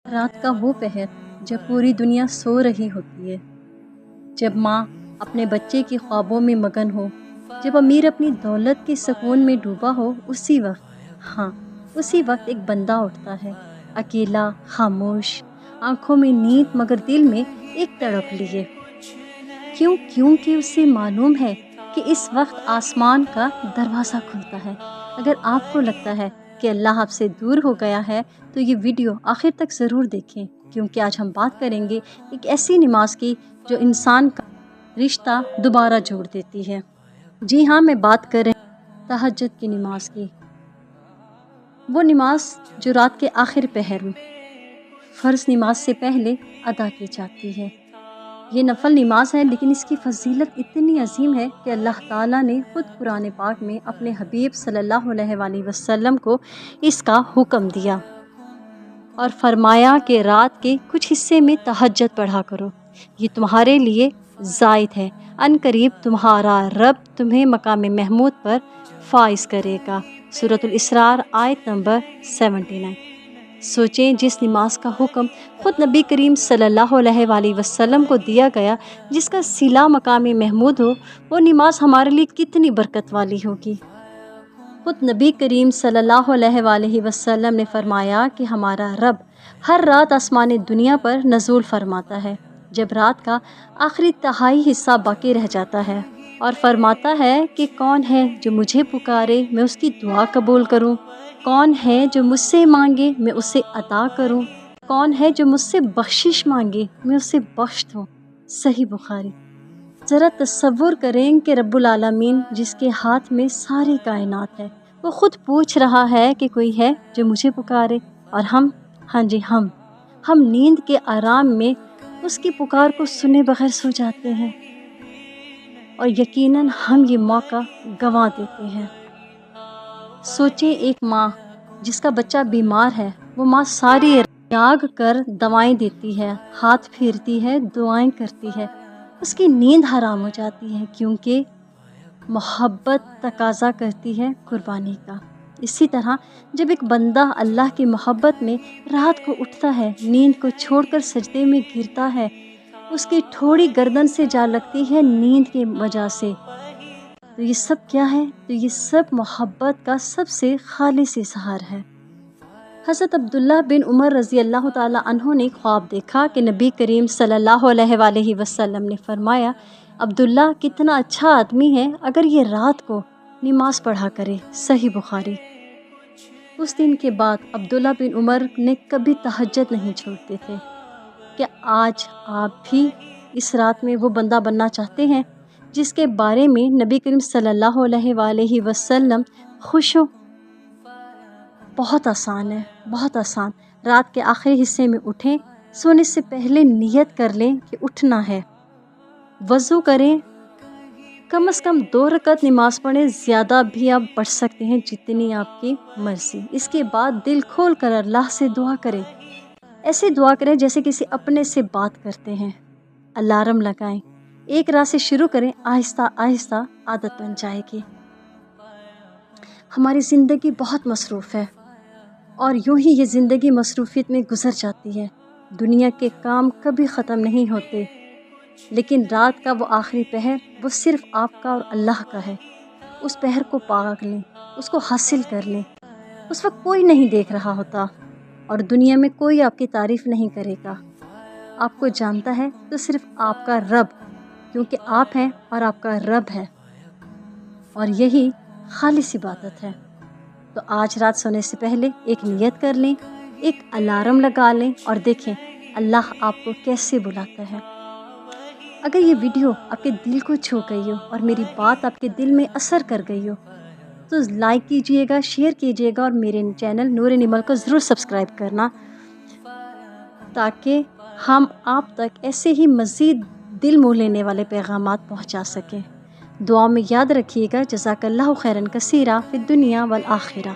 رات کا وہ پہر جب پوری دنیا سو رہی ہوتی ہے، جب ماں اپنے بچے کی خوابوں میں مگن ہو، جب امیر اپنی دولت کے سکون میں ڈوبا ہو، اسی وقت ایک بندہ اٹھتا ہے، اکیلا، خاموش، آنکھوں میں نیند مگر دل میں ایک تڑپ لیے۔ کیونکہ اسے معلوم ہے کہ اس وقت آسمان کا دروازہ کھلتا ہے۔ اگر آپ کو لگتا ہے کہ اللہ آپ سے دور ہو گیا ہے تو یہ ویڈیو آخر تک ضرور دیکھیں، کیونکہ آج ہم بات کریں گے ایک ایسی نماز کی جو انسان کا رشتہ دوبارہ جوڑ دیتی ہے۔ جی ہاں، میں بات کر رہی ہوں تہجد کی نماز کی۔ وہ نماز جو رات کے آخر پہر میں فرض نماز سے پہلے ادا کی جاتی ہے۔ یہ نفل نماز ہے، لیکن اس کی فضیلت اتنی عظیم ہے کہ اللہ تعالیٰ نے خود قرآن پاک میں اپنے حبیب صلی اللہ علیہ وآلہ وسلم کو اس کا حکم دیا اور فرمایا کہ رات کے کچھ حصے میں تہجد پڑھا کرو، یہ تمہارے لیے زائد ہے، ان قریب تمہارا رب تمہیں مقام محمود پر فائز کرے گا۔ سورۃ الاسراء آیت نمبر 79۔ سوچیں، جس نماز کا حکم خود نبی کریم صلی اللہ علیہ وآلہ وسلم کو دیا گیا، جس کا صلہ مقام محمود ہو، وہ نماز ہمارے لیے کتنی برکت والی ہوگی۔ خود نبی کریم صلی اللہ علیہ وآلہ وسلم نے فرمایا کہ ہمارا رب ہر رات آسمان دنیا پر نزول فرماتا ہے جب رات کا آخری تہائی حصہ باقی رہ جاتا ہے، اور فرماتا ہے کہ کون ہے جو مجھے پکارے میں اس کی دعا قبول کروں، کون ہے جو مجھ سے مانگے میں اسے عطا کروں، کون ہے جو مجھ سے بخشش مانگے میں اسے بخش دوں۔ صحیح بخاری۔ ذرا تصور کریں کہ رب العالمین جس کے ہاتھ میں ساری کائنات ہے، وہ خود پوچھ رہا ہے کہ کوئی ہے جو مجھے پکارے، اور ہم نیند کے آرام میں اس کی پکار کو سنے بغیر سو جاتے ہیں، اور یقیناً ہم یہ موقع گنوا دیتے ہیں۔ سوچیں، ایک ماں جس کا بچہ بیمار ہے، وہ ماں ساری جاگ کر دوائیں دیتی ہے، ہاتھ پھیرتی ہے، دعائیں کرتی ہے، اس کی نیند حرام ہو جاتی ہے کیونکہ محبت تقاضا کرتی ہے قربانی کا۔ اسی طرح جب ایک بندہ اللہ کی محبت میں رات کو اٹھتا ہے، نیند کو چھوڑ کر سجدے میں گرتا ہے، اس کی تھوڑی گردن سے جا لگتی ہے نیند کی وجہ سے، تو یہ سب کیا ہے؟ تو یہ سب محبت کا سب سے خالص اظہار ہے۔ حضرت عبداللہ بن عمر رضی اللہ تعالیٰ عنہ نے خواب دیکھا کہ نبی کریم صلی اللہ علیہ وآلہ وسلم نے فرمایا، عبداللہ کتنا اچھا آدمی ہے اگر یہ رات کو نماز پڑھا کرے۔ صحیح بخاری۔ اس دن کے بعد عبداللہ بن عمر نے کبھی تہجد نہیں چھوڑتے تھے۔ کیا آج آپ بھی اس رات میں وہ بندہ بننا چاہتے ہیں جس کے بارے میں نبی کریم صلی اللہ علیہ وآلہ وسلم خوش ہو؟ بہت آسان ہے، بہت آسان۔ رات کے آخری حصے میں اٹھیں، سونے سے پہلے نیت کر لیں کہ اٹھنا ہے، وضو کریں، کم از کم 2 رکعت نماز پڑھیں، زیادہ بھی آپ پڑھ سکتے ہیں جتنی آپ کی مرضی۔ اس کے بعد دل کھول کر اللہ سے دعا کریں، ایسے دعا کریں جیسے کسی اپنے سے بات کرتے ہیں۔ الارم لگائیں، ایک رات سے شروع کریں، آہستہ آہستہ عادت بن جائے گی۔ ہماری زندگی بہت مصروف ہے، اور یوں ہی یہ زندگی مصروفیت میں گزر جاتی ہے۔ دنیا کے کام کبھی ختم نہیں ہوتے، لیکن رات کا وہ آخری پہر وہ صرف آپ کا اور اللہ کا ہے۔ اس پہر کو پاک لیں، اس کو حاصل کر لیں۔ اس وقت کوئی نہیں دیکھ رہا ہوتا، اور دنیا میں کوئی آپ کی تعریف نہیں کرے گا۔ آپ کو جانتا ہے تو صرف آپ کا رب، کیونکہ آپ ہیں اور آپ کا رب ہے، اور یہی خالص عبادت ہے۔ تو آج رات سونے سے پہلے ایک نیت کر لیں، ایک الارم لگا لیں، اور دیکھیں اللہ آپ کو کیسے بلاتا ہے۔ اگر یہ ویڈیو آپ کے دل کو چھو گئی ہو اور میری بات آپ کے دل میں اثر کر گئی ہو تو لائک کیجئے گا، شیئر کیجئے گا، اور میرے چینل نور نمل کو ضرور سبسکرائب کرنا، تاکہ ہم آپ تک ایسے ہی مزید دل موہ لینے والے پیغامات پہنچا سکیں۔ دعا میں یاد رکھیے گا۔ جزاک اللہ خیرا کثیرا فی الدنیا والآخرہ۔